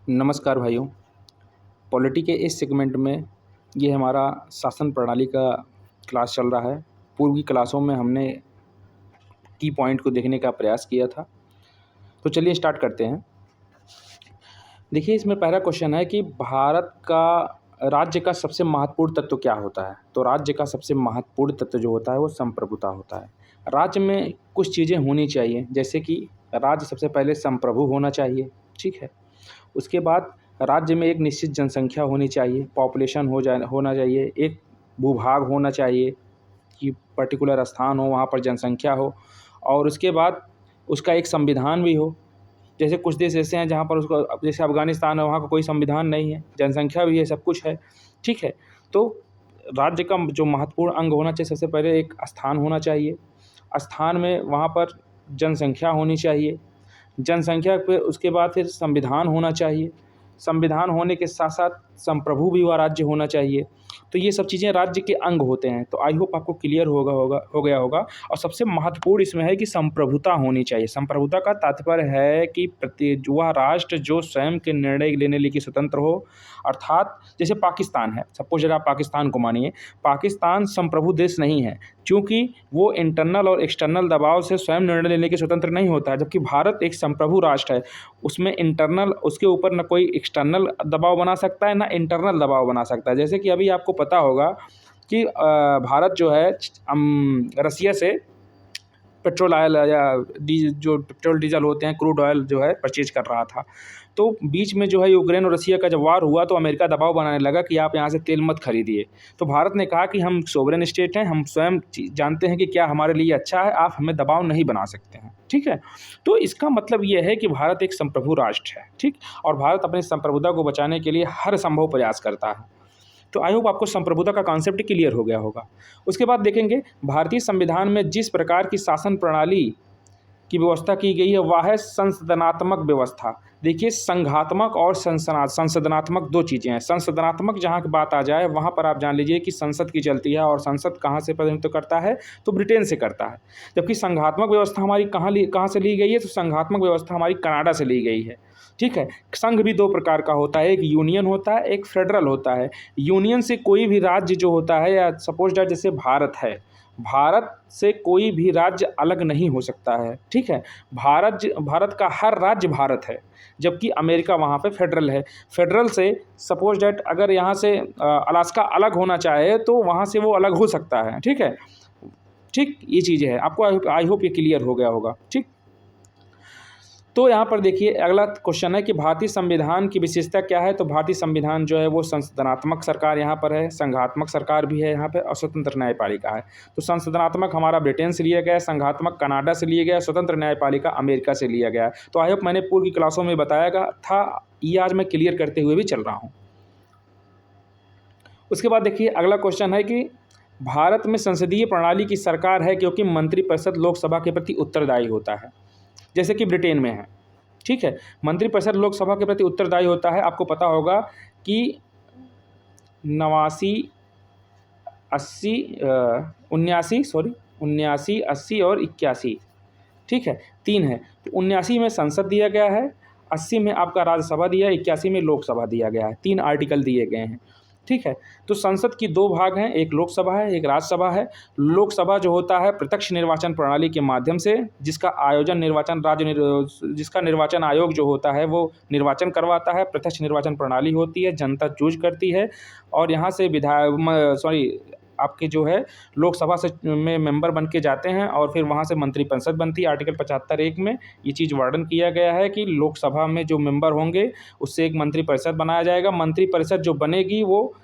नमस्कार भाइयों। पॉलिटी के इस सेगमेंट में ये हमारा शासन प्रणाली का क्लास चल रहा है। पूर्व की क्लासों में हमने की पॉइंट को देखने का प्रयास किया था, तो चलिए स्टार्ट करते हैं। देखिए, इसमें पहला क्वेश्चन है कि भारत का राज्य का सबसे महत्वपूर्ण तत्व क्या होता है। तो राज्य का सबसे महत्वपूर्ण तत्व जो होता है वो संप्रभुता होता है। राज्य में कुछ चीज़ें होनी चाहिए, जैसे कि राज्य सबसे पहले संप्रभु होना चाहिए, ठीक है। उसके बाद राज्य में एक निश्चित जनसंख्या होनी चाहिए, पॉपुलेशन होना चाहिए, एक भूभाग होना चाहिए कि पर्टिकुलर स्थान हो, वहाँ पर जनसंख्या हो, और उसके बाद उसका एक संविधान भी हो। जैसे कुछ देश ऐसे हैं जहाँ पर उसको, जैसे अफ़गानिस्तान है, वहाँ का कोई संविधान नहीं है, जनसंख्या भी है, सब कुछ है, ठीक है। तो राज्य का जो महत्वपूर्ण अंग होना चाहिए, सबसे पहले एक स्थान होना चाहिए। स्थान में वहाँ पर जनसंख्या होनी चाहिए, जनसंख्या पे उसके बाद फिर संविधान होना चाहिए, संविधान होने के साथ साथ संप्रभु भी हुआ राज्य होना चाहिए। तो ये सब चीज़ें राज्य के अंग होते हैं। तो आई होप आपको क्लियर हो गया होगा। और सबसे महत्वपूर्ण इसमें है कि संप्रभुता होनी चाहिए। संप्रभुता का तात्पर्य है कि वह राष्ट्र जो स्वयं के निर्णय लेने के स्वतंत्र हो, अर्थात जैसे पाकिस्तान है, सपोज अगर आप पाकिस्तान को मानिए, पाकिस्तान संप्रभु देश नहीं है, क्योंकि वो इंटरनल और एक्सटर्नल दबाव से स्वयं निर्णय लेने के स्वतंत्र नहीं होता है। जबकि भारत एक संप्रभु राष्ट्र है, उसमें इंटरनल, उसके ऊपर न कोई एक्सटर्नल दबाव बना सकता है, ना इंटरनल दबाव बना सकता है। जैसे कि अभी आपको पता होगा कि भारत जो है रसिया से पेट्रोल ऑयल या जो पेट्रोल डीजल होते हैं, क्रूड ऑयल जो है परचेज कर रहा था। तो बीच में जो है यूक्रेन और रसिया का जब वार हुआ तो अमेरिका दबाव बनाने लगा कि आप यहाँ से तेल मत खरीदिए। तो भारत ने कहा कि हम सोवरेन स्टेट हैं, हम स्वयं जानते हैं कि क्या हमारे लिए अच्छा है, आप हमें दबाव नहीं बना सकते हैं, ठीक है। तो इसका मतलब ये है कि भारत एक संप्रभु राष्ट्र है, ठीक। और भारत अपनी संप्रभुता को बचाने के लिए हर संभव प्रयास करता है। तो आई होप आपको संप्रभुता का कॉन्सेप्ट क्लियर हो गया होगा। उसके बाद देखेंगे भारतीय संविधान में जिस प्रकार की शासन प्रणाली की व्यवस्था की गई है वह है संसदनात्मक व्यवस्था। देखिए, संघात्मक और संसदनात्मक दो चीज़ें हैं। संसदनात्मक जहाँ की बात आ जाए वहाँ पर आप जान लीजिए कि संसद की चलती है, और संसद कहाँ से प्रतिनिधित्व करता है, तो ब्रिटेन से करता है। जबकि संघात्मक व्यवस्था हमारी कहाँ से ली गई है, तो संघात्मक व्यवस्था हमारी कनाडा से ली गई है, ठीक है। संघ भी दो प्रकार का होता है, एक यूनियन होता है, एक फेडरल होता है। यूनियन से कोई भी राज्य जो होता है, या सपोज दैट जैसे भारत है, भारत से कोई भी राज्य अलग नहीं हो सकता है, ठीक है। भारत का हर राज्य भारत है, जबकि अमेरिका वहाँ पे फेडरल है। फेडरल से सपोज डैट अगर यहाँ से अलास्का अलग होना चाहे तो वहाँ से वो अलग हो सकता है, ठीक है। ठीक, ये चीज़ें हैं। आपको आई होप ये क्लियर हो गया होगा, ठीक। तो यहाँ पर देखिए, अगला क्वेश्चन है कि भारतीय संविधान की विशेषता क्या है। तो भारतीय संविधान जो है वो संसदनात्मक सरकार यहाँ पर है, संघात्मक सरकार भी है यहाँ पे, और स्वतंत्र न्यायपालिका है। तो संसदनात्मक हमारा ब्रिटेन से लिया गया है, संघात्मक कनाडा से लिया गया है, स्वतंत्र न्यायपालिका अमेरिका से लिया गया है। तो आई होप मैंने पूर्व की क्लासों में बताया था, ये आज मैं क्लियर करते हुए भी चल रहा हूँ। उसके बाद देखिए, अगला क्वेश्चन है कि भारत में संसदीय प्रणाली की सरकार है क्योंकि मंत्रिपरिषद लोकसभा के प्रति उत्तरदायी होता है, जैसे कि ब्रिटेन में है, ठीक है। मंत्रिपरिषद लोकसभा के प्रति उत्तरदायी होता है। आपको पता होगा कि 79 80 और 81, ठीक है, 3 है। तो 79 में संसद दिया गया है, 80 में आपका राज्यसभा दिया है, 81 में लोकसभा दिया गया है। 3 आर्टिकल दिए गए हैं, ठीक है। तो संसद की 2 भाग हैं, एक लोकसभा है, एक राज्यसभा है। लोकसभा जो होता है प्रत्यक्ष निर्वाचन प्रणाली के माध्यम से, जिसका आयोजन जिसका निर्वाचन आयोग जो होता है वो निर्वाचन करवाता है। प्रत्यक्ष निर्वाचन प्रणाली होती है, जनता चूज करती है, और यहाँ से आपके जो है लोकसभा से में मेंबर बन के जाते हैं, और फिर वहाँ से मंत्रिपरिषद बनती है। आर्टिकल 75(1) में ये चीज़ वर्णन किया गया है कि लोकसभा में जो मेंबर होंगे उससे एक मंत्रिपरिषद बनाया जाएगा। मंत्रिपरिषद जो बनेगी वो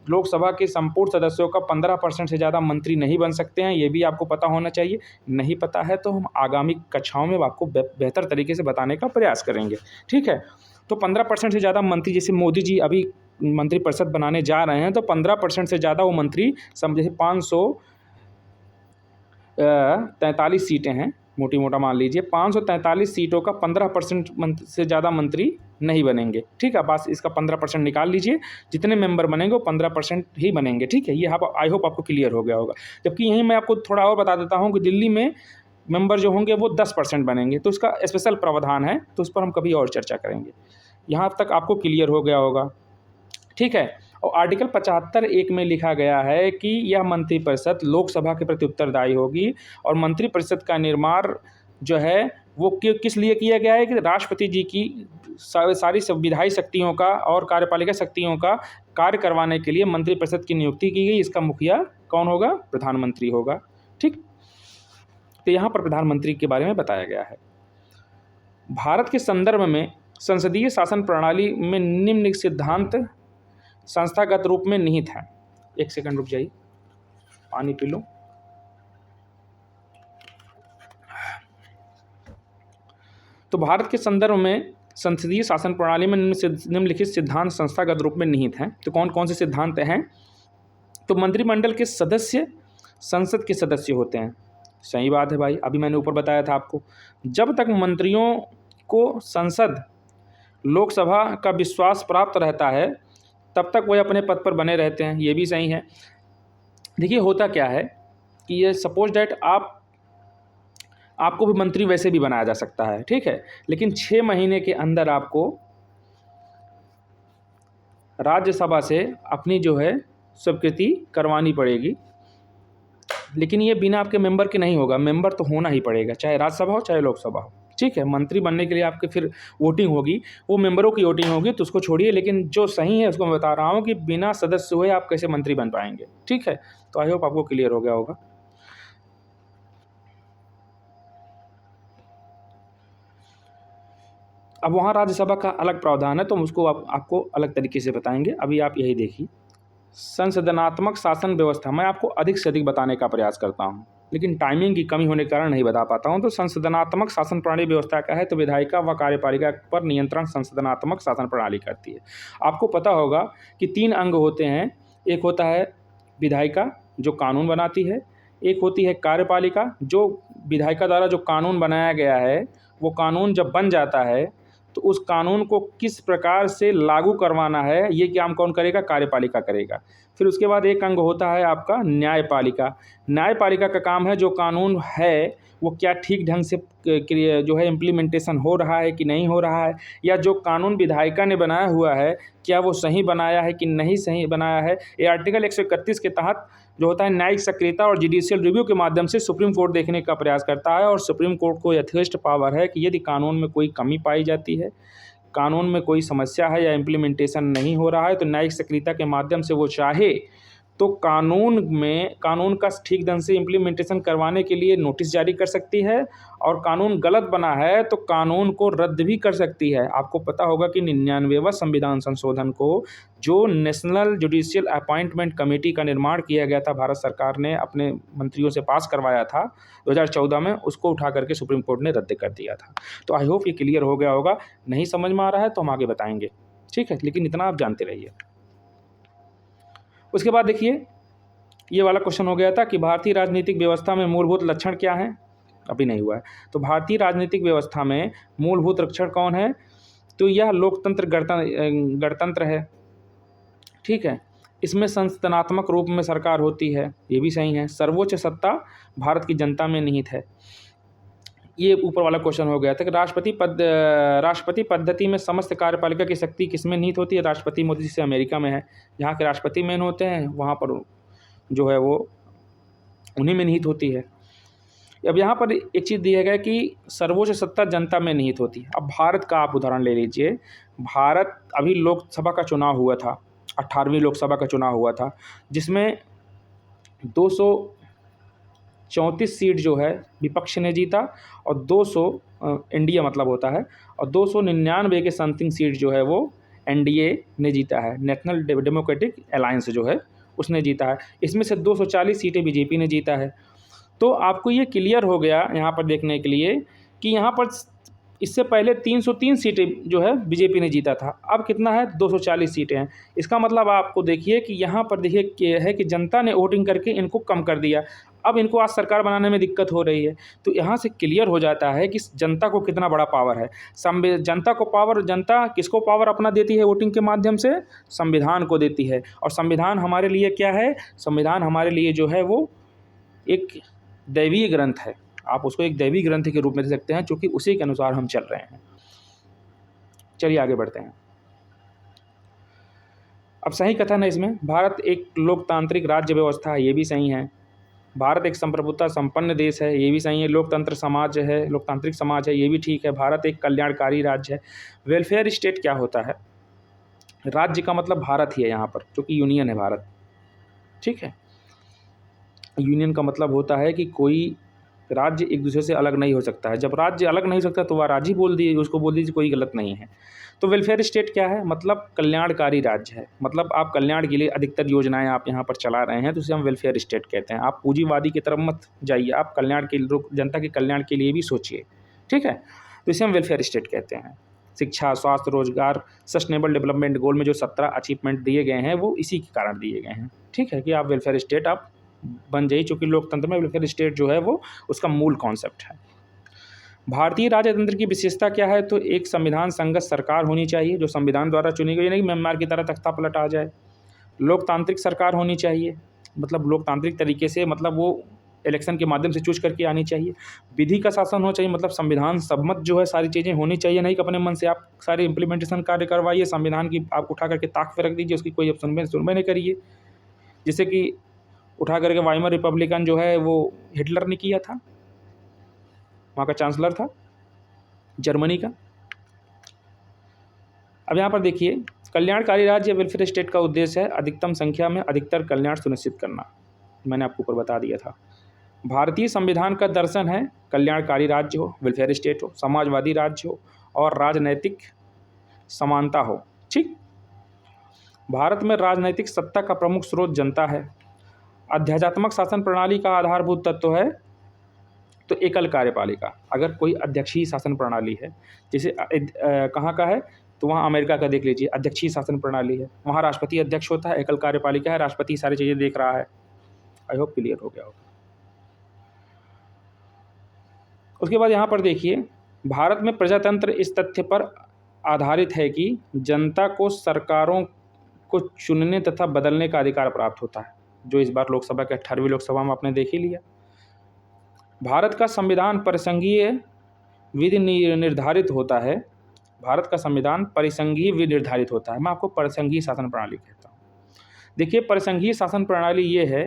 लोकसभा के संपूर्ण सदस्यों का 15% से ज़्यादा मंत्री नहीं बन सकते हैं। ये भी आपको पता होना चाहिए। नहीं पता है तो हम आगामी कक्षाओं में आपको बेहतर तरीके से बताने का प्रयास करेंगे, ठीक है। तो 15% से ज़्यादा मंत्री, जैसे मोदी जी अभी मंत्रिपरिषद बनाने जा रहे हैं, तो 15% से ज़्यादा वो मंत्री, जैसे 543 सीटें हैं, मोटी मोटा मान लीजिए 543 सीटों का 15% से ज़्यादा मंत्री नहीं बनेंगे, ठीक है। बस इसका 15% निकाल लीजिए, जितने मेंबर बनेंगे वो 15% ही बनेंगे, ठीक है। ये आई होप आपको क्लियर हो गया होगा। जबकि यहीं मैं आपको थोड़ा और बता देता हूँ कि दिल्ली में मेंबर जो होंगे वो 10% बनेंगे, तो उसका स्पेशल प्रावधान है, तो उस पर हम कभी और चर्चा करेंगे। यहाँ तक आपको क्लियर हो गया होगा, ठीक है। और आर्टिकल 75(1) में लिखा गया है कि यह मंत्रिपरिषद लोकसभा के प्रति उत्तरदायी होगी और मंत्रिपरिषद का निर्माण जो है वो किस लिए किया गया है कि राष्ट्रपति जी की सारी संविधायी शक्तियों का और कार्यपालिका शक्तियों का कार्य करवाने के लिए मंत्रिपरिषद की नियुक्ति की गई। इसका मुखिया कौन होगा? प्रधानमंत्री होगा, ठीक। तो यहाँ पर प्रधानमंत्री के बारे में बताया गया है। भारत के संदर्भ में संसदीय शासन प्रणाली में निम्न सिद्धांत संस्थागत रूप में निहित है। एक सेकंड रुक जाइए, पानी पी लो। तो भारत के संदर्भ में संसदीय शासन प्रणाली में निम्नलिखित सिद्धांत संस्थागत रूप में निहित हैं। तो कौन कौन से सिद्धांत हैं? तो मंत्रिमंडल के सदस्य संसद के सदस्य होते हैं। सही बात है भाई, अभी मैंने ऊपर बताया था आपको। जब तक मंत्रियों को संसद लोकसभा का विश्वास प्राप्त रहता है तब तक वह अपने पद पर बने रहते हैं। ये भी सही है। देखिए होता क्या है कि ये सपोज डैट आपको भी मंत्री वैसे भी बनाया जा सकता है, ठीक है, लेकिन 6 महीने के अंदर आपको राज्यसभा से अपनी जो है स्वीकृति करवानी पड़ेगी। लेकिन ये बिना आपके मेंबर के नहीं होगा, मेंबर तो होना ही पड़ेगा, चाहे राज्यसभा हो चाहे लोकसभा हो, ठीक है। मंत्री बनने के लिए आपके फिर वोटिंग होगी, वो मेंबरों की वोटिंग होगी, तो उसको छोड़िए। लेकिन जो सही है उसको मैं बता रहा हूँ कि बिना सदस्य हुए आप कैसे मंत्री बन पाएंगे, ठीक है। तो आई होप आपको क्लियर हो गया होगा। अब वहाँ राज्यसभा का अलग प्रावधान है, तो उसको आपको अलग तरीके से बताएंगे। अभी आप यही देखिए, संसदनात्मक शासन व्यवस्था मैं आपको अधिक से अधिक बताने का प्रयास करता हूँ, लेकिन टाइमिंग की कमी होने के कारण नहीं बता पाता हूँ। तो संसदनात्मक शासन प्रणाली व्यवस्था क्या है? तो विधायिका व कार्यपालिका पर नियंत्रण संसदनात्मक शासन प्रणाली करती है। आपको पता होगा कि 3 अंग होते हैं। एक होता है विधायिका जो कानून बनाती है, एक होती है कार्यपालिका जो विधायिका द्वारा जो कानून बनाया गया है वो कानून जब बन जाता है तो उस कानून को किस प्रकार से लागू करवाना है ये काम कौन करेगा? कार्यपालिका करेगा। फिर उसके बाद एक अंग होता है आपका न्यायपालिका। न्यायपालिका का काम है जो कानून है वो क्या ठीक ढंग से जो है इम्प्लीमेंटेशन हो रहा है कि नहीं हो रहा है, या जो कानून विधायिका ने बनाया हुआ है क्या वो सही बनाया है कि नहीं सही बनाया है। ये आर्टिकल 131 के तहत जो होता है न्यायिक सक्रियता और जुडिशियल रिव्यू के माध्यम से सुप्रीम कोर्ट देखने का प्रयास करता है। और सुप्रीम कोर्ट को यथेष्ट पावर है कि यदि कानून में कोई कमी पाई जाती है, कानून में कोई समस्या है या इम्प्लीमेंटेशन नहीं हो रहा है, तो न्यायिक सक्रियता के माध्यम से वो चाहे तो कानून का ठीक ढंग से इम्प्लीमेंटेशन करवाने के लिए नोटिस जारी कर सकती है, और कानून गलत बना है तो कानून को रद्द भी कर सकती है। आपको पता होगा कि 99वां संविधान संशोधन को जो नेशनल जुडिशियल अपॉइंटमेंट कमेटी का निर्माण किया गया था, भारत सरकार ने अपने मंत्रियों से पास करवाया था 2014 में, उसको उठा करके सुप्रीम कोर्ट ने रद्द कर दिया था। तो आई होप ये क्लियर हो गया होगा। नहीं समझ में आ रहा है तो हम आगे बताएंगे, ठीक है, लेकिन इतना आप जानते रहिए। उसके बाद देखिए ये वाला क्वेश्चन हो गया था कि भारतीय राजनीतिक व्यवस्था में मूलभूत लक्षण क्या हैं? अभी नहीं हुआ है। तो भारतीय राजनीतिक व्यवस्था में मूलभूत लक्षण कौन है? तो यह लोकतंत्र गणतंत्र है, ठीक है। इसमें संस्थानात्मक रूप में सरकार होती है, ये भी सही है। सर्वोच्च सत्ता भारत की जनता में निहित है। ये ऊपर वाला क्वेश्चन हो गया था कि राष्ट्रपति पद्धति में समस्त कार्यपालिका की शक्ति किसमें निहित होती है? राष्ट्रपति मोदी से अमेरिका में है, जहाँ के राष्ट्रपति मेन होते हैं वहाँ पर जो है वो उन्हीं में निहित होती है। अब यहाँ पर एक चीज़ दिया गया कि सर्वोच्च सत्ता जनता में निहित होती है। अब भारत का आप उदाहरण ले लीजिए। भारत अभी लोकसभा का चुनाव हुआ था, 18वीं लोकसभा का चुनाव हुआ था, जिसमें 234 सीट जो है विपक्ष ने जीता और 200 एनडीए मतलब होता है, और 299 के समथिंग सीट जो है वो एनडीए ने जीता है, नेशनल डेमोक्रेटिक अलायंस जो है उसने जीता है। इसमें से 240 सीटें बीजेपी ने जीता है। तो आपको ये क्लियर हो गया यहाँ पर देखने के लिए कि यहाँ पर इससे पहले 303 सीटें जो है बीजेपी ने जीता था, अब कितना है? 240 सीटें हैं। इसका मतलब आपको देखिए कि यहाँ पर देखिए है कि जनता ने वोटिंग करके इनको कम कर दिया। अब इनको आज सरकार बनाने में दिक्कत हो रही है। तो यहाँ से क्लियर हो जाता है कि जनता को कितना बड़ा पावर है। जनता किसको पावर अपना देती है? वोटिंग के माध्यम से संविधान को देती है। और संविधान हमारे लिए क्या है? संविधान हमारे लिए जो है वो एक दैवीय ग्रंथ है। आप उसको एक दैवीय ग्रंथ के रूप में दे सकते हैं, क्योंकि उसी के अनुसार हम चल रहे हैं। चलिए आगे बढ़ते हैं। अब सही कथन है इसमें, भारत एक लोकतांत्रिक राज्य व्यवस्था है, ये भी सही है। भारत एक संप्रभुता संपन्न देश है, ये भी सही है। लोकतंत्र समाज है, लोकतांत्रिक समाज है, ये भी ठीक है। भारत एक कल्याणकारी राज्य है। वेलफेयर स्टेट क्या होता है? राज्य का मतलब भारत ही है यहाँ पर, क्योंकि यूनियन है भारत, ठीक है। यूनियन का मतलब होता है कि कोई राज्य एक दूसरे से अलग नहीं हो सकता है। जब राज्य अलग नहीं हो सकता तो वह राज्य बोल दिए, उसको बोल दीजिए, कोई गलत नहीं है। तो वेलफेयर स्टेट क्या है? मतलब कल्याणकारी राज्य है, मतलब आप कल्याण के लिए अधिकतर योजनाएं आप यहाँ पर चला रहे हैं, तो उसे हम वेलफेयर स्टेट कहते हैं। आप पूंजीवादी की तरफ मत जाइए, आप कल्याण के जनता के कल्याण के लिए भी सोचिए, ठीक है। तो इसे हम वेलफेयर स्टेट कहते हैं। शिक्षा, स्वास्थ्य, रोजगार, सस्टेनेबल डेवलपमेंट गोल में जो 17 अचीवमेंट दिए गए हैं वो इसी के कारण दिए गए हैं, ठीक है, कि आप वेलफेयर स्टेट आप बन जाइए, चूँकि लोकतंत्र में वेलफेयर स्टेट जो है वो उसका मूल कॉन्सेप्ट है। भारतीय राजतंत्र की विशेषता क्या है? तो एक संविधान संगत सरकार होनी चाहिए जो संविधान द्वारा चुनी गई, नहीं म्यांमार की तरह तख्ता पलट आ जाए। लोकतांत्रिक सरकार होनी चाहिए, मतलब लोकतांत्रिक तरीके से, मतलब वो इलेक्शन के माध्यम से चूज करके आनी चाहिए। विधि का शासन होना चाहिए, मतलब संविधान सम्मत जो है सारी चीज़ें होनी चाहिए, नहीं कि अपने मन से आप सारे इम्प्लीमेंटेशन कार्य करवाइए, संविधान की आप उठा करके ताक पे रख दीजिए, उसकी कोई सुनवाई नहीं करिए। जैसे कि उठा करके वाइमर रिपब्लिकन जो है वो हिटलर ने किया था, वहाँ का चांसलर था जर्मनी का। अब यहाँ पर देखिए, कल्याणकारी राज्य वेलफेयर स्टेट का उद्देश्य है अधिकतम संख्या में अधिकतर कल्याण सुनिश्चित करना। मैंने आपको ऊपर बता दिया था। भारतीय संविधान का दर्शन है कल्याणकारी राज्य हो, वेलफेयर स्टेट हो, समाजवादी राज्य हो और राजनैतिक समानता हो, ठीक। भारत में राजनैतिक सत्ता का प्रमुख स्रोत जनता है। अध्यात्मक शासन प्रणाली का आधारभूत तत्व है तो एकल कार्यपालिका। अगर कोई अध्यक्षीय शासन प्रणाली है, जैसे कहाँ का है, तो वहाँ अमेरिका का देख लीजिए, अध्यक्षीय शासन प्रणाली है, वहाँ राष्ट्रपति अध्यक्ष होता है, एकल कार्यपालिका है, राष्ट्रपति सारी चीज़ें देख रहा है। आई होप क्लियर हो गया होगा। उसके बाद यहाँ पर देखिए, भारत में प्रजातंत्र इस तथ्य पर आधारित है कि जनता को सरकारों को चुनने तथा बदलने का अधिकार प्राप्त होता है, जो इस बार लोकसभा के 18वीं लोकसभा में आपने देख ही लिया। भारत का संविधान परिसंघीय विधि निर्धारित होता है। भारत का संविधान परिसंघीय विधि निर्धारित होता है। मैं आपको परिसंघीय शासन प्रणाली कहता हूँ। देखिए, परिसंघीय शासन प्रणाली ये है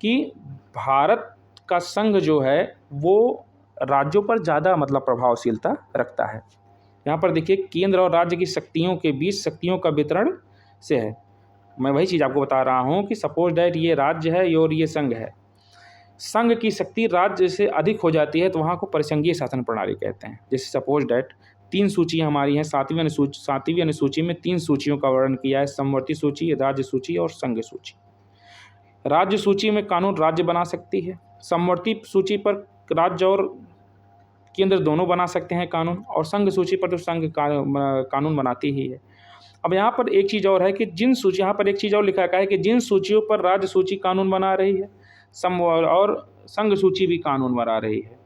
कि भारत का संघ जो है वो राज्यों पर ज़्यादा मतलब प्रभावशीलता रखता है। यहाँ पर देखिए, केंद्र और राज्य की शक्तियों के बीच शक्तियों का वितरण से है। मैं वही चीज़ आपको बता रहा हूँ कि सपोज डैट ये राज्य है और ये संघ है, संघ की शक्ति राज्य से अधिक हो जाती है तो वहाँ को परिसंघीय शासन प्रणाली कहते हैं। जैसे सपोज डैट 3 सूचियाँ हमारी हैं, 7वीं अनुसूची में 3 सूचियों का वर्णन किया है, समवर्ती सूची, राज्य सूची और संघ सूची। राज्य सूची में कानून राज्य बना सकती है, समवर्ती सूची पर राज्य और केंद्र दोनों बना सकते हैं कानून, और संघ सूची पर तो संघ कानून बनाती ही है। अब यहाँ पर एक चीज़ और है कि यहाँ पर एक चीज़ और लिखा है कि जिन सूचियों पर राज्य सूची कानून बना रही है और संघ सूची भी कानून बना रही है,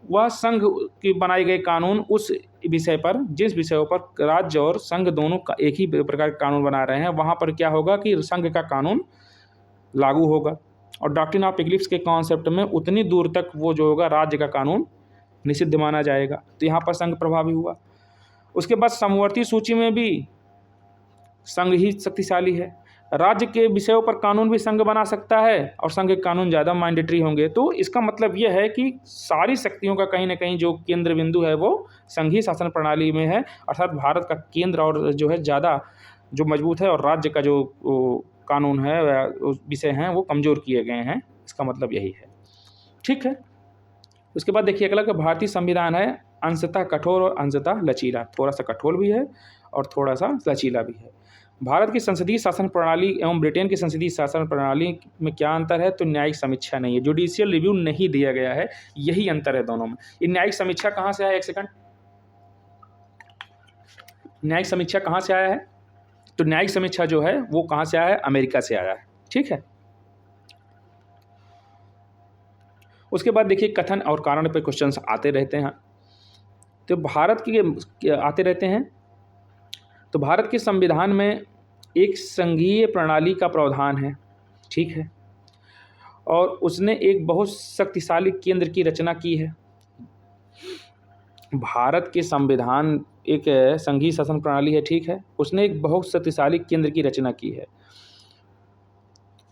वह संघ की बनाए गए कानून उस विषय पर, जिस विषयों पर राज्य और संघ दोनों का एक ही प्रकार के कानून बना रहे हैं, वहाँ पर क्या होगा कि संघ का कानून लागू होगा। और डॉक्ट्रिन ऑफ इक्लिप्स के कॉन्सेप्ट में उतनी दूर तक वो जो होगा राज्य का कानून निषिद्ध माना जाएगा, तो यहाँ पर संघ प्रभावी हुआ। उसके बाद समवर्ती सूची में भी संघ ही शक्तिशाली है। राज्य के विषयों पर कानून भी संघ बना सकता है और संघ के कानून ज़्यादा मैंडेटरी होंगे। तो इसका मतलब यह है कि सारी शक्तियों का कहीं ना कहीं जो केंद्र बिंदु है वो संघीय शासन प्रणाली में है, अर्थात भारत का केंद्र और जो है ज़्यादा जो मजबूत है और राज्य का जो कानून है विषय हैं वो कमज़ोर किए गए हैं। इसका मतलब यही है, ठीक है। उसके बाद देखिए अगला, भारतीय संविधान है अंशतः कठोर और अंशतः लचीला। थोड़ा सा कठोर भी है और थोड़ा सा लचीला भी है। भारत की संसदीय शासन प्रणाली एवं ब्रिटेन की संसदीय शासन प्रणाली में क्या अंतर है? तो न्यायिक समीक्षा नहीं है, जुडिशियल रिव्यू नहीं दिया गया है, यही अंतर है दोनों में। ये न्यायिक समीक्षा कहाँ से आया? एक सेकंड, न्यायिक समीक्षा कहाँ से आया है? तो न्यायिक समीक्षा जो है वो कहाँ से आया है? अमेरिका से आया है, ठीक है। उसके बाद देखिए कथन और कारण पे क्वेश्चंस आते रहते हैं, तो भारत के आते रहते हैं। तो भारत के संविधान में एक संघीय प्रणाली का प्रावधान है, ठीक है, और उसने एक बहुत शक्तिशाली केंद्र की रचना की है। भारत के संविधान एक संघीय शासन प्रणाली है, ठीक है, उसने एक बहुत शक्तिशाली केंद्र की रचना की है।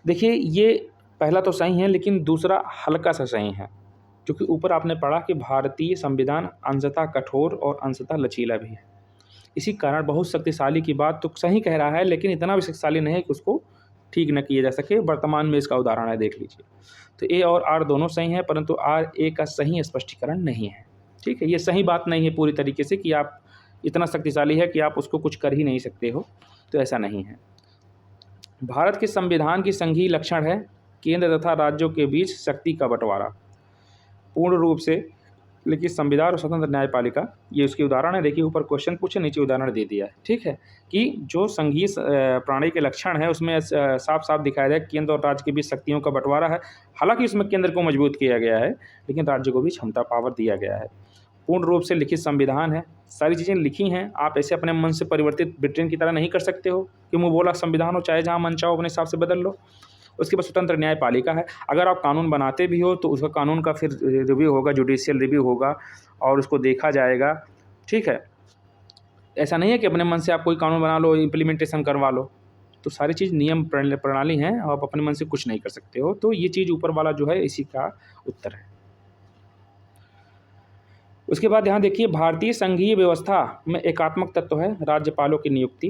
देखिए ये पहला तो सही है, लेकिन दूसरा हल्का सा सही है, क्योंकि ऊपर आपने पढ़ा कि भारतीय संविधान अंशतः कठोर और अंशतः लचीला भी है। इसी कारण बहुत शक्तिशाली की बात तो सही कह रहा है, लेकिन इतना भी शक्तिशाली नहीं है कि उसको ठीक न किया जा सके। वर्तमान में इसका उदाहरण है, देख लीजिए। तो ए और आर दोनों सही हैं, परंतु आर ए का सही स्पष्टीकरण नहीं है, ठीक है। ये सही बात नहीं है पूरी तरीके से कि आप इतना शक्तिशाली है कि आप उसको कुछ कर ही नहीं सकते हो, तो ऐसा नहीं है। भारत के संविधान की संघीय लक्षण है केंद्र तथा राज्यों के बीच शक्ति का बंटवारा, पूर्ण रूप से लिखित संविधान और स्वतंत्र न्यायपालिका। ये उसके उदाहरण है, देखिए ऊपर क्वेश्चन पूछे, नीचे उदाहरण दे दिया है, ठीक है। कि जो संघीय प्रणाली के लक्षण है उसमें साफ साफ दिखाया गया केंद्र और राज्य के बीच शक्तियों का बंटवारा है। हालांकि उसमें केंद्र को मजबूत किया गया है, लेकिन राज्य को भी क्षमता पावर दिया गया है। पूर्ण रूप से लिखित संविधान है, सारी चीज़ें लिखी हैं। आप ऐसे अपने मन से परिवर्तित ब्रिटेन की तरह नहीं कर सकते हो कि मुँह बोला संविधान हो, चाहे जहाँ मन चाहो अपने हिसाब से बदल लो। उसके बाद स्वतंत्र न्यायपालिका है। अगर आप कानून बनाते भी हो तो उसका कानून का फिर रिव्यू होगा, जुडिशियल रिव्यू होगा और उसको देखा जाएगा, ठीक है। ऐसा नहीं है कि अपने मन से आप कोई कानून बना लो, इम्प्लीमेंटेशन करवा लो। तो सारी चीज़ नियम प्रणाली हैं, आप अपने मन से कुछ नहीं कर सकते हो। तो ये चीज़ ऊपर वाला जो है इसी का उत्तर है। उसके बाद यहाँ देखिए, भारतीय संघीय व्यवस्था में एकात्मक तत्व है राज्यपालों की नियुक्ति,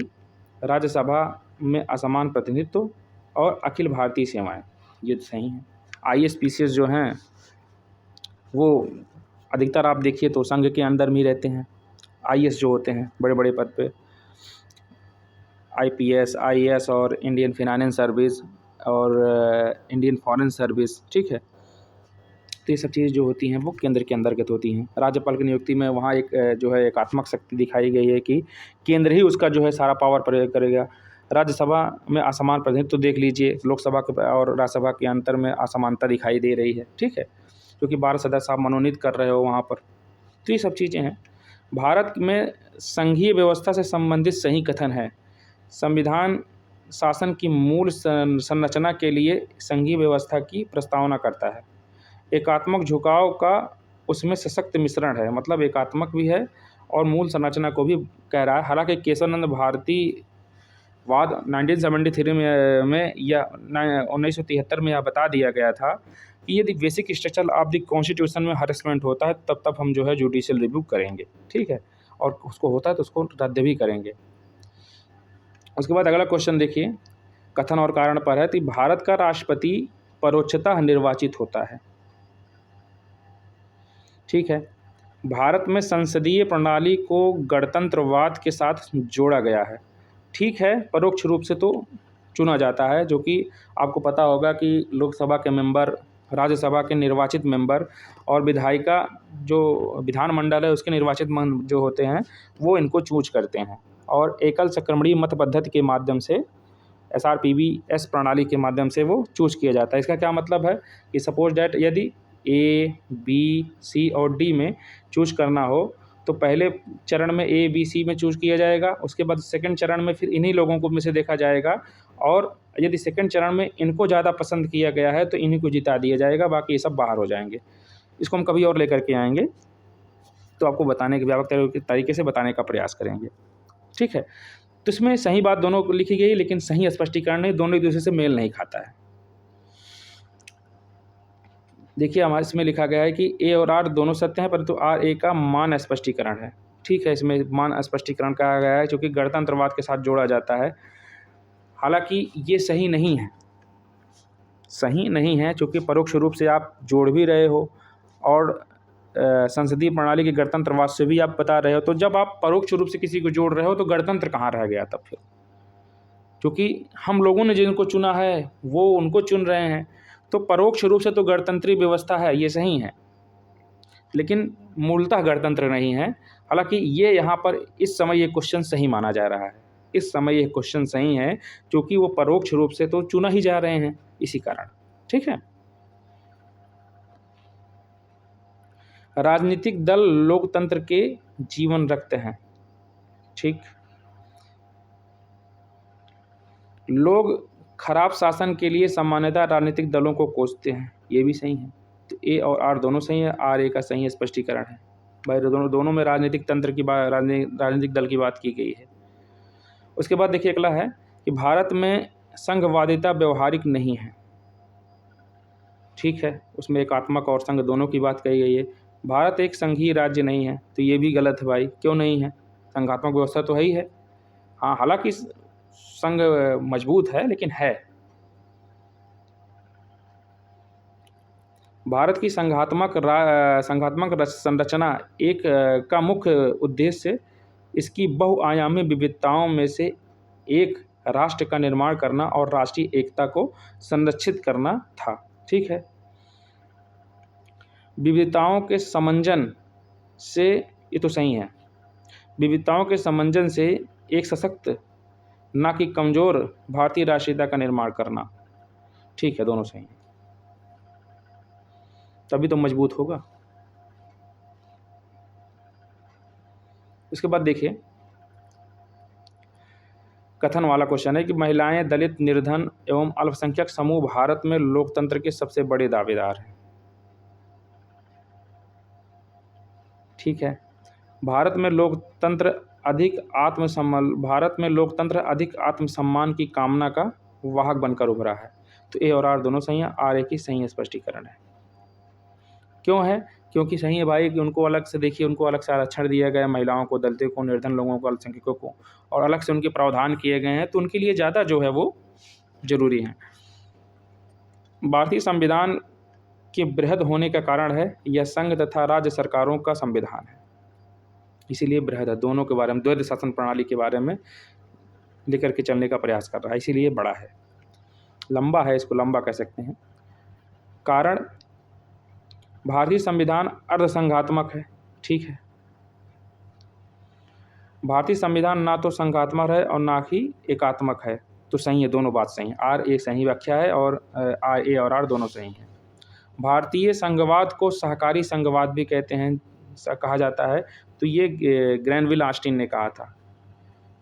राज्यसभा में असमान प्रतिनिधित्व और अखिल भारतीय सेवाएं। ये तो सही है। IAS PCS जो हैं वो अधिकतर आप देखिए तो संघ के अंदर में ही रहते हैं। IAS जो होते हैं बड़े बड़े पद पे, IPS, IAS और इंडियन फाइनेंस सर्विस और इंडियन फॉरेन सर्विस, ठीक है। तो ये सब चीज़ें जो होती हैं वो केंद्र के अंतर्गत होती हैं। राज्यपाल की नियुक्ति में वहाँ एक जो है एकात्मक शक्ति दिखाई गई है कि केंद्र ही उसका जो है सारा पावर प्रयोग करेगा। राज्यसभा में असमान प्रतिनिधित्व तो देख लीजिए, लोकसभा के और राज्यसभा के अंतर में असमानता दिखाई दे रही है, ठीक है, क्योंकि 12 सदस्य आप मनोनीत कर रहे हो वहाँ पर। तो ये सब चीज़ें हैं। भारत में संघीय व्यवस्था से संबंधित सही कथन है, संविधान शासन की मूल संरचना के लिए संघीय व्यवस्था की प्रस्तावना करता है। एकात्मक झुकाव का उसमें सशक्त मिश्रण है, मतलब एकात्मक भी है और मूल संरचना को भी कह रहा है। हालांकि केशवानंद भारती वाद 1973 में या 1973 में यह बता दिया गया था कि यदि basic structure of the constitution में हरेसमेंट होता है तब हम जो है जुडिशियल रिव्यू करेंगे, ठीक है, और उसको होता है तो उसको रद्द भी करेंगे। उसके बाद अगला क्वेश्चन देखिए, कथन और कारण पर है। तो भारत का राष्ट्रपति परोक्षतः निर्वाचित होता है, ठीक है। भारत में संसदीय प्रणाली को गणतंत्रवाद के साथ जोड़ा गया है, ठीक है। परोक्ष रूप से तो चुना जाता है, जो कि आपको पता होगा कि लोकसभा के मेंबर, राज्यसभा के निर्वाचित मेंबर और विधायिका जो विधानमंडल है उसके निर्वाचित जो होते हैं वो इनको चूज करते हैं। और एकल चक्रमणीय मत पद्धति के माध्यम से SRPBS प्रणाली के माध्यम से वो चूज किया जाता है। इसका क्या मतलब है कि सपोज डैट यदि A, B, C और D में चूज करना हो तो पहले चरण में A, B, C में चूज किया जाएगा, उसके बाद सेकंड चरण में फिर इन्हीं लोगों को में से देखा जाएगा, और यदि सेकंड चरण में इनको ज़्यादा पसंद किया गया है तो इन्हीं को जिता दिया जाएगा, बाकी ये सब बाहर हो जाएंगे। इसको हम कभी और लेकर के आएंगे तो आपको बताने के व्यापक तरीके से बताने का प्रयास करेंगे, ठीक है। तो इसमें सही बात दोनों को लिखी गई, लेकिन सही स्पष्टीकरण नहीं, दोनों एक दूसरे से मेल नहीं खाता है। देखिए हमारे इसमें लिखा गया है कि A और R दोनों सत्य हैं, परंतु RA का मान स्पष्टीकरण है, ठीक है। इसमें मान स्पष्टीकरण कहा गया है क्योंकि गणतंत्रवाद के साथ जोड़ा जाता है। हालांकि ये सही नहीं है, सही नहीं है, क्योंकि परोक्ष रूप से आप जोड़ भी रहे हो और संसदीय प्रणाली के गणतंत्रवाद से भी आप बता रहे हो। तो जब आप परोक्ष रूप से किसी को जोड़ रहे हो तो गणतंत्र कहाँ रह गया तब फिर, क्योंकि हम लोगों ने जिनको चुना है वो उनको चुन रहे हैं। तो परोक्ष रूप से तो गणतंत्री व्यवस्था है, ये सही है, लेकिन मूलतः गणतंत्र नहीं है। हालांकि ये यहाँ पर इस समय ये क्वेश्चन सही माना जा रहा है, इस समय ये क्वेश्चन सही है क्योंकि वो परोक्ष रूप से तो चुना ही जा रहे हैं, इसी कारण, ठीक है। राजनीतिक दल लोकतंत्र के जीवन रखते हैं, ठीक। लोग खराब शासन के लिए सामान्यतः राजनीतिक दलों को कोसते हैं, ये भी सही है। तो A और R दोनों सही है, RA का सही स्पष्टीकरण है। भाई दोनों में राजनीतिक तंत्र की बात, राजनीतिक दल की बात की गई है। उसके बाद देखिए अगला है कि भारत में संघवादिता व्यवहारिक नहीं है। ठीक है, उसमें एकात्मक और संघ दोनों की बात कही गई है। भारत एक संघीय राज्य नहीं है, तो ये भी गलत है भाई, क्यों नहीं है? संघात्मक व्यवस्था तो है ही है। हाँ, हालांकि संघ मजबूत है लेकिन है। भारत की संघात्मक संरचना एक का मुख्य उद्देश्य इसकी बहुआयामी विविधताओं में से एक राष्ट्र का निर्माण करना और राष्ट्रीय एकता को संरक्षित करना था। ठीक है, विविधताओं के समंजन से, ये तो सही है, विविधताओं के समंजन से एक सशक्त ना कि कमजोर भारतीय राष्ट्रीयता का निर्माण करना। ठीक है, दोनों सही हैं, तभी तो मजबूत होगा। इसके बाद देखिए कथन वाला क्वेश्चन है कि महिलाएं, दलित, निर्धन एवं अल्पसंख्यक समूह भारत में लोकतंत्र के सबसे बड़े दावेदार हैं। ठीक है, भारत में लोकतंत्र अधिक आत्मसम्मान की कामना का वाहक बनकर उभरा है। तो ए और आर दोनों सही हैं, आर ए की सही स्पष्टीकरण है। क्यों है? क्योंकि सही है भाई कि उनको अलग से देखिए, उनको अलग से आरक्षण दिया गया है, महिलाओं को, दलितों को, निर्धन लोगों को, अल्पसंख्यकों को, और अलग से उनके प्रावधान किए गए हैं, तो उनके लिए ज़्यादा जो है वो जरूरी है। भारतीय संविधान के बृहद होने का कारण है यह संघ तथा राज्य सरकारों का संविधान है, इसीलिए बृहद है। दोनों के बारे में, द्वैध शासन प्रणाली के बारे में लेकर के चलने का प्रयास कर रहा है, इसीलिए बड़ा है, लंबा है, इसको लंबा कह सकते हैं। कारण, भारतीय संविधान अर्धसंघात्मक है। ठीक है, भारतीय संविधान ना तो संघात्मक है और ना ही एकात्मक है, तो सही है, दोनों बात सही है। आर एक सही व्याख्या है और ए और आर दोनों सही हैं। भारतीय संघवाद को सहकारी संघवाद भी कहते हैं, कहा जाता है, तो ये ग्रैनविल ऑस्टिन ने कहा था।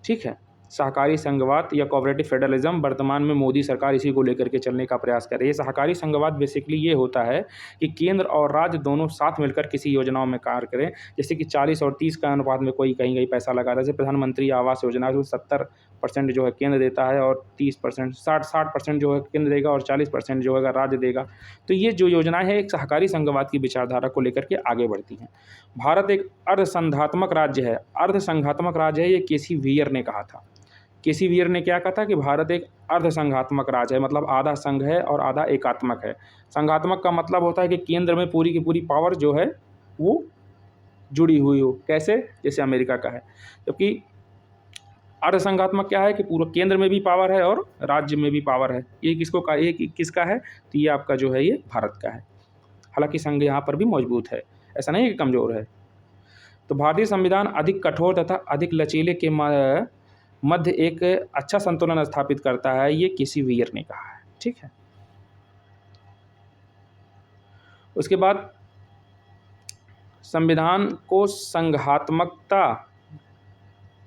ठीक है, सहकारी संघवाद या कोऑपरेटिव फेडरलिज्म, वर्तमान में मोदी सरकार इसी को लेकर के चलने का प्रयास कर रही है। सहकारी संघवाद बेसिकली ये होता है कि केंद्र और राज्य दोनों साथ मिलकर किसी योजनाओं में कार्य करें, जैसे कि 40 और 30 का अनुपात में कोई कहीं कहीं पैसा लगा रहा है। जैसे प्रधानमंत्री आवास योजना जो 70% जो है केंद्र देता है और 30%, 60% जो है केंद्र देगा और 40% जो है राज्य देगा। तो ये जो योजनाएं हैं एक सहकारी संघवाद की विचारधारा को लेकर के आगे बढ़ती हैं। भारत एक अर्धसंघात्मक राज्य है, अर्धसंघात्मक राज्य है, ये केसी वीयर ने कहा था। केसी वीयर ने क्या कहा था कि भारत एक अर्धसंघात्मक राज्य है, मतलब आधा संघ है और आधा एकात्मक है। संघात्मक का मतलब होता है कि केंद्र में पूरी की पूरी पावर जो है वो जुड़ी हुई हो, कैसे? जैसे अमेरिका का है। जबकि अर्धसंघात्मक क्या है कि पूरा केंद्र में भी पावर है और राज्य में भी पावर है। ये किसका है? तो ये आपका जो है ये भारत का है। हालांकि संघ यहाँ पर भी मजबूत है, ऐसा नहीं है कि कमज़ोर है। तो भारतीय संविधान अधिक कठोर तथा अधिक लचीले के मध्य एक अच्छा संतुलन स्थापित करता है, ये केसी वीयर ने कहा है। ठीक है, उसके बाद संविधान को संघात्मकता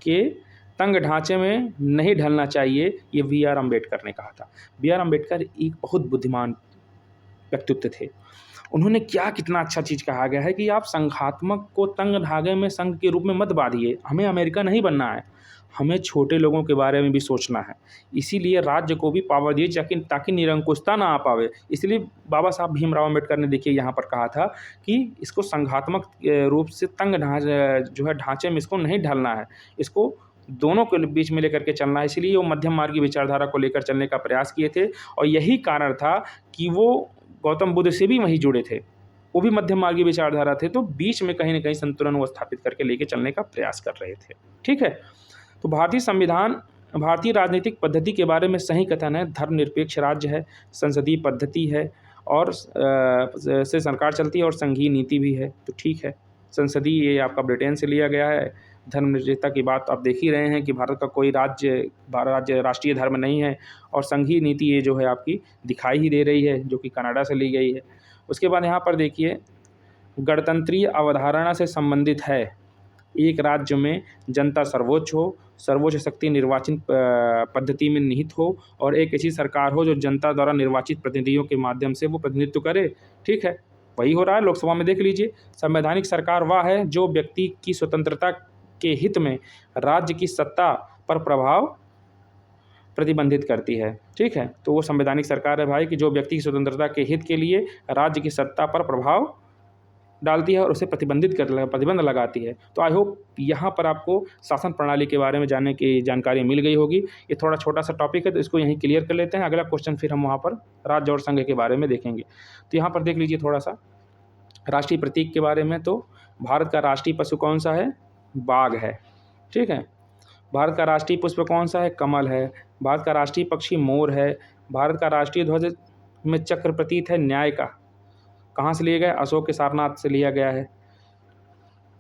के तंग ढांचे में नहीं ढलना चाहिए, ये बी आर अम्बेडकर ने कहा था। बी आर अम्बेडकर एक बहुत बुद्धिमान व्यक्तित्व थे। उन्होंने कितना अच्छा चीज़ कहा गया है कि आप संघात्मक को तंग धागे में संघ के रूप में मत बांधिए। हमें अमेरिका नहीं बनना है, हमें छोटे लोगों के बारे में भी सोचना है। इसीलिए राज्य को भी पावर दिए ताकि निरंकुशता ना आ पावे। इसलिए बाबा साहब भीमराव अम्बेडकर ने देखिए यहाँ पर कहा था कि इसको संघात्मक रूप से तंग ढांचे में इसको नहीं ढलना है, इसको दोनों के बीच में लेकर के चलना है। इसीलिए वो मध्यम मार्गी विचारधारा को लेकर चलने का प्रयास किए थे और यही कारण था कि वो गौतम बुद्ध से भी वहीं जुड़े थे, वो भी मध्यम मार्गी विचारधारा थे। तो बीच में कहीं ना कहीं संतुलन वो स्थापित करके लेके चलने का प्रयास कर रहे थे। ठीक है, तो भारतीय संविधान भारतीय राजनीतिक पद्धति के बारे में सही कथन है, धर्मनिरपेक्ष राज्य है, संसदीय पद्धति है और से सरकार चलती है और संघीय नीति भी है। तो ठीक है, संसदीय ये आपका ब्रिटेन से लिया गया है। धर्मनिरपेक्षता की बात आप देख ही रहे हैं कि भारत का कोई राज्य राष्ट्रीय धर्म नहीं है, और संघीय नीति ये जो है आपकी दिखाई ही दे रही है, जो कि कनाडा से ली गई है। उसके बाद यहाँ पर देखिए गणतंत्रीय अवधारणा से संबंधित है, एक राज्य में जनता सर्वोच्च हो, सर्वोच्च शक्ति निर्वाचित पद्धति में निहित हो और एक ऐसी सरकार हो जो जनता द्वारा निर्वाचित प्रतिनिधियों के माध्यम से वो प्रतिनिधित्व करे। ठीक है, वही हो रहा है लोकसभा में, देख लीजिए। संवैधानिक सरकार वह है जो व्यक्ति की स्वतंत्रता के हित में राज्य की सत्ता पर प्रभाव प्रतिबंधित करती है। ठीक है, तो वो संवैधानिक सरकार है भाई कि जो व्यक्ति की स्वतंत्रता के हित के लिए राज्य की सत्ता पर प्रभाव डालती है और उसे प्रतिबंध लगाती है। तो आई होप यहाँ पर आपको शासन प्रणाली के बारे में जानने की जानकारी मिल गई होगी। ये थोड़ा छोटा सा टॉपिक है तो इसको यहीं क्लियर कर लेते हैं। अगला क्वेश्चन फिर हम वहाँ पर राज्य और संघ के बारे में देखेंगे। तो यहाँ पर देख लीजिए थोड़ा सा राष्ट्रीय प्रतीक के बारे में। तो भारत का राष्ट्रीय पशु कौन सा है? बाघ है। ठीक है। भारत का राष्ट्रीय पुष्प कौन सा है? कमल है। भारत का राष्ट्रीय पक्षी मोर है। भारत का राष्ट्रीय ध्वज में चक्र प्रतीत है न्याय का। कहाँ से लिए गए? अशोक के सारनाथ से लिया गया है।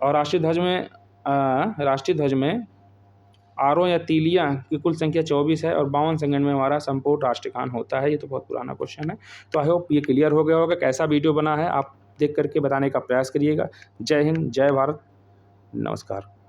और राष्ट्रीय ध्वज में आरों या तीलियां की कुल संख्या 24 है और 52 सेकंड में हमारा संपूर्ण राष्ट्रगान होता है। ये तो बहुत पुराना क्वेश्चन है। तो आई होप ये क्लियर हो गया होगा। कैसा वीडियो बना है आप देख करके बताने का प्रयास करिएगा। जय हिंद, जय भारत, नमस्कार।